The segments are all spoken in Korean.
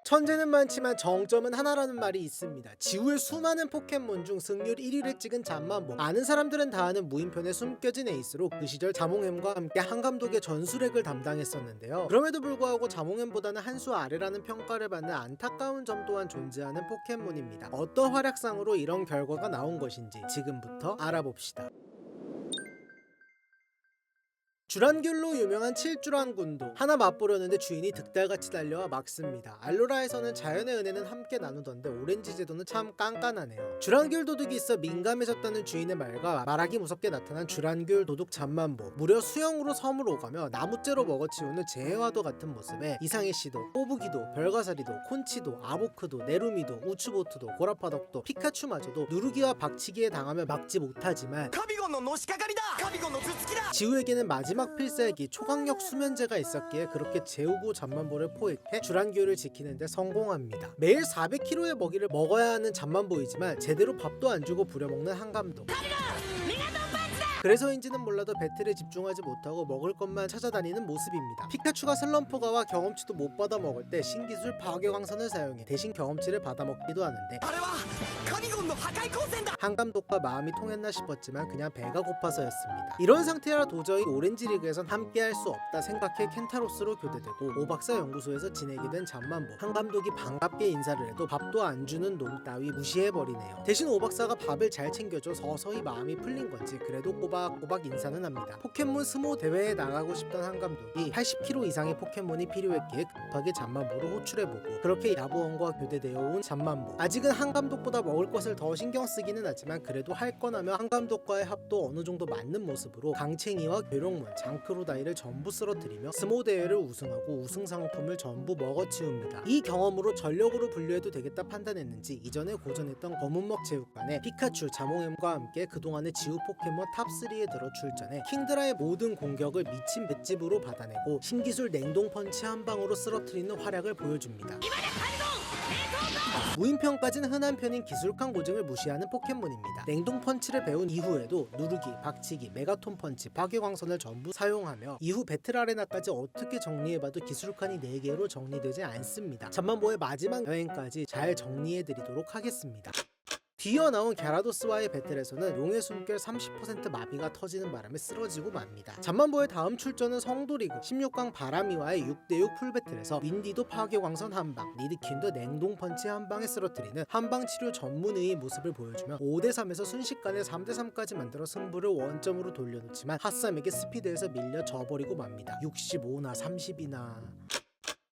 천재는 많지만 정점은 하나라는 말이 있습니다. 지구의 수많은 포켓몬 중 승률 1위를 찍은 잠만보. 아는 사람들은 다 아는 무인편에 숨겨진 에이스로 그 시절 자몽햄과 함께 한감독의 전술핵을 담당했었는데요. 그럼에도 불구하고 자몽햄보다는 한 수 아래라는 평가를 받는 안타까운 점 또한 존재하는 포켓몬입니다. 어떤 활약상으로 이런 결과가 나온 것인지 지금부터 알아봅시다. 주란귤로 유명한 칠주란군도 하나 맛보려는데 주인이 득달같이 달려와 막습니다. 알로라에서는 자연의 은혜는 함께 나누던데 오렌지 제도는 참 깐깐하네요. 주란귤 도둑이 있어 민감해졌다는 주인의 말과 말하기 무섭게 나타난 주란귤 도둑 잠만보. 무려 수영으로 섬을 오가며 나무째로 먹어치우는 재해와도 같은 모습에 이상해씨도, 꼬부기도, 별가사리도, 콘치도, 아보크도, 네루미도, 우츠보트도, 고라파덕도, 피카츄마저도 누르기와 박치기에 당하며 막지 못하지만 지우에게는 마지막 필살기 초강력 수면제가 있었기에 그렇게 재우고 잠만보를 포획해 주란귤을 지키는데 성공합니다. 매일 400kg의 먹이를 먹어야 하는 잠만보이지만 제대로 밥도 안 주고 부려먹는 한감독. 그래서인지는 몰라도 배틀에 집중하지 못하고 먹을 것만 찾아다니는 모습입니다. 피카츄가 슬럼프가와 경험치도 못 받아 먹을 때 신기술 파괴광선을 사용해 대신 경험치를 받아 먹기도 하는데 한감독과 마음이 통했나 싶었지만 그냥 배가 고파서였습니다. 이런 상태라 도저히 오렌지 리그에선 함께할 수 없다 생각해 켄타로스로 교대되고 오박사 연구소에서 지내게 된 잠만보. 한감독이 반갑게 인사를 해도 밥도 안 주는 놈 따위 무시해버리네요. 대신 오박사가 밥을 잘 챙겨줘 서서히 마음이 풀린 건지 그래도 꼬박꼬박 인사는 합니다. 포켓몬 스모 대회에 나가고 싶던 한감독이 80kg 이상의 포켓몬이 필요했기에 급하게 잠만보를 호출해보고 그렇게 야부원과 교대되어 온 잠만보. 아직은 한감독보다 먹을 것을 더 신경 쓰기는 하지만 그래도 할 건 하며 한감독과의 합도 어느 정도 맞는 모습으로 강챙이와 괴룡몬, 장크로다이를 전부 쓰러뜨리며 스모 대회를 우승하고 우승 상품을 전부 먹어치웁니다. 이 경험으로 전력으로 분류해도 되겠다 판단했는지 이전에 고전했던 검은먹 체육관에 피카츄, 자몽햄과 함께 그동안의 지우 포켓몬 탑3에 들어 출전해 킹드라의 모든 공격을 미친 맷집으로 받아내고 신기술 냉동 펀치 한 방으로 쓰러뜨리는 활약을 보여줍니다. 무인편까지는 흔한 편인 기술칸 고증을 무시하는 포켓몬입니다. 냉동 펀치를 배운 이후에도 누르기, 박치기, 메가톤 펀치, 파괴광선을 전부 사용하며 이후 배틀 아레나까지 어떻게 정리해봐도 기술칸이 4개로 정리되지 않습니다. 잠만보의 마지막 여행까지 잘 정리해드리도록 하겠습니다. 뒤이어 나온 갸라도스와의 배틀에서는 용의 숨결 30% 마비가 터지는 바람에 쓰러지고 맙니다. 잠만보의 다음 출전은 성도리그 16강 바람이와의 6대6 풀배틀에서 윈디도 파괴광선 한방, 니드킨도 냉동펀치 한방에 쓰러뜨리는 한방치료 전문의의 모습을 보여주며 5대3에서 순식간에 3대3까지 만들어 승부를 원점으로 돌려놓지만 핫삼에게 스피드에서 밀려 져버리고 맙니다. 65나 30이나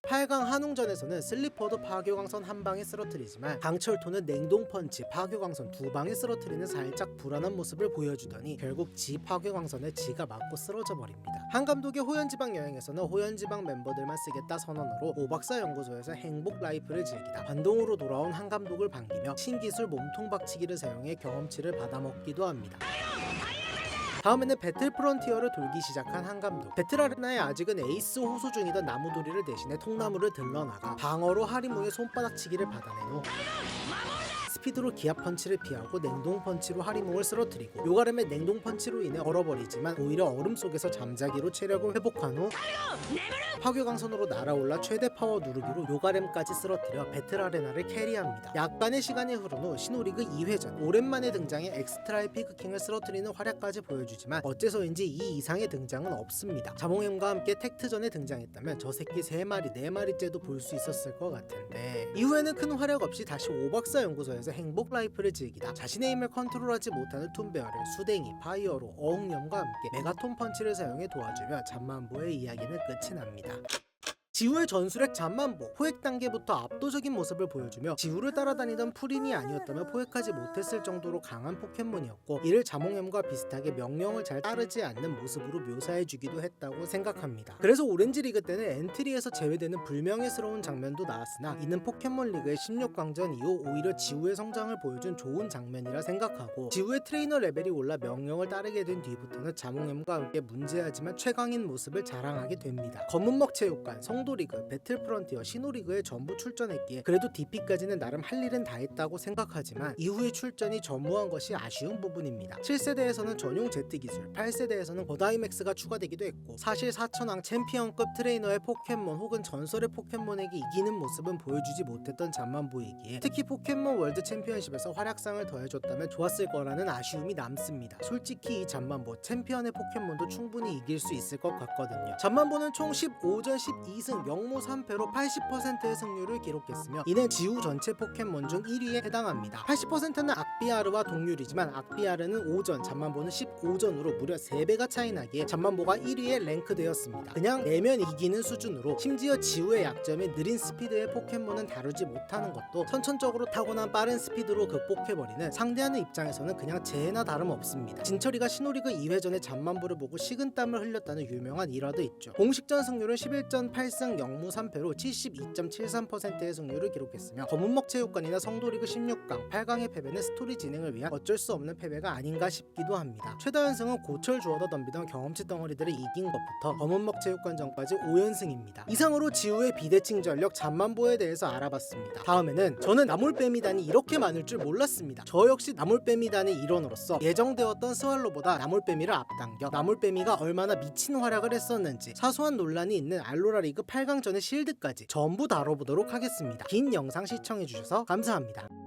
8강 한웅전에서는 슬리퍼도 파괴광선 한 방에 쓰러뜨리지만 강철토는 냉동펀치, 파괴광선 2방에 쓰러뜨리는 살짝 불안한 모습을 보여주더니 결국 지 파괴광선에 지가 맞고 쓰러져 버립니다. 한감독의 호연지방 여행에서는 호연지방 멤버들만 쓰겠다 선언으로 오박사 연구소에서 행복 라이프를 즐기다 반동으로 돌아온 한감독을 반기며 신기술 몸통 박치기를 사용해 경험치를 받아먹기도 합니다. 다음에는 배틀 프론티어를 돌기 시작한 한감독. 배틀 아레나에 아직은 에이스 호수 중이던 나무도리를 대신해 통나무를 들러나가 방어로 하리무의 손바닥치기를 받아낸 후 스피드로 기압 펀치를 피하고 냉동 펀치로 하리몽을 쓰러뜨리고 요가렘의 냉동 펀치로 인해 얼어버리지만 오히려 얼음 속에서 잠자기로 체력을 회복한 후 파괴광선으로 날아올라 최대 파워 누르기로 요가렘까지 쓰러뜨려 배틀 아레나를 캐리합니다. 약간의 시간이 흐른 후 신호리그 2회전 오랜만에 등장해 엑스트라의 피그킹을 쓰러뜨리는 활약까지 보여주지만 어째서인지 이 이상의 등장은 없습니다. 자몽햄과 함께 텍트전에 등장했다면 저 새끼 3마리 4마리째도 볼 수 있었을 것 같은데 이후에는 큰 활약 없이 다시 오박사 연구소에서 행복 라이프를 즐기다 자신의 힘을 컨트롤하지 못하는 툰베어를 수댕이, 파이어로, 어흥염과 함께 메가톤 펀치를 사용해 도와주며 잠만보의 이야기는 끝이 납니다. 지우의 전술핵 잠만보 포획 단계부터 압도적인 모습을 보여주며 지우를 따라다니던 푸린이 아니었다면 포획하지 못했을 정도로 강한 포켓몬이었고 이를 자몽햄과 비슷하게 명령을 잘 따르지 않는 모습으로 묘사해주기도 했다고 생각합니다. 그래서 오렌지 리그 때는 엔트리에서 제외되는 불명예스러운 장면도 나왔으나 이는 포켓몬 리그의 16강전 이후 오히려 지우의 성장을 보여준 좋은 장면이라 생각하고 지우의 트레이너 레벨이 올라 명령을 따르게 된 뒤부터는 자몽햄과 함께 문제하지만 최강인 모습을 자랑하게 됩니다. 검은먹 체육관, 성도리그, 배틀프런티어, 신호리그에 전부 출전했기에 그래도 DP까지는 나름 할 일은 다 했다고 생각하지만 이후의 출전이 전무한 것이 아쉬운 부분입니다. 7세대에서는 전용 Z 기술, 8세대에서는 거다이맥스가 추가되기도 했고 사실 4천왕 챔피언급 트레이너의 포켓몬 혹은 전설의 포켓몬에게 이기는 모습은 보여주지 못했던 잠만보이기에 특히 포켓몬 월드 챔피언십에서 활약상을 더해줬다면 좋았을 거라는 아쉬움이 남습니다. 솔직히 이 잠만보 챔피언의 포켓몬도 충분히 이길 수 있을 것 같거든요. 잠만보는 총 15전 12승 0무 3패로 80%의 승률을 기록했으며 이는 지우 전체 포켓몬 중 1위에 해당합니다. 80%는 악비아르와 동률이지만 악비아르는 5전, 잠만보는 15전으로 무려 3배가 차이 나기에 잠만보가 1위에 랭크되었습니다. 그냥 내면 이기는 수준으로 심지어 지우의 약점인 느린 스피드의 포켓몬은 다루지 못하는 것도 선천적으로 타고난 빠른 스피드로 극복해버리는 상대하는 입장에서는 그냥 재해나 다름없습니다. 진철이가 신호리그 2회전에 잠만보를 보고 식은땀을 흘렸다는 유명한 일화도 있죠. 공식전 승률은 11전 8승 0무 3패로 72.73%의 승률을 기록했으며 검은먹 체육관이나 성도리그 16강, 8강의 패배는 스토리 진행을 위한 어쩔 수 없는 패배가 아닌가 싶기도 합니다. 최다연승은 고철 주워다 덤비던 경험치 덩어리들을 이긴 것부터 검은먹 체육관전까지 5연승입니다. 이상으로 지우의 비대칭 전력 잠만보에 대해서 알아봤습니다. 다음에는 저는 나몰빼미단이 이렇게 많을 줄 몰랐습니다. 저 역시 나몰빼미단의 일원으로서 예정되었던 스왈로보다 나몰빼미를 앞당겨 나몰빼미가 얼마나 미친 활약을 했었는지 사소한 논란이 있는 알로라 리그 8강전의 실드까지 전부 다뤄보도록 하겠습니다. 긴 영상 시청해주셔서 감사합니다.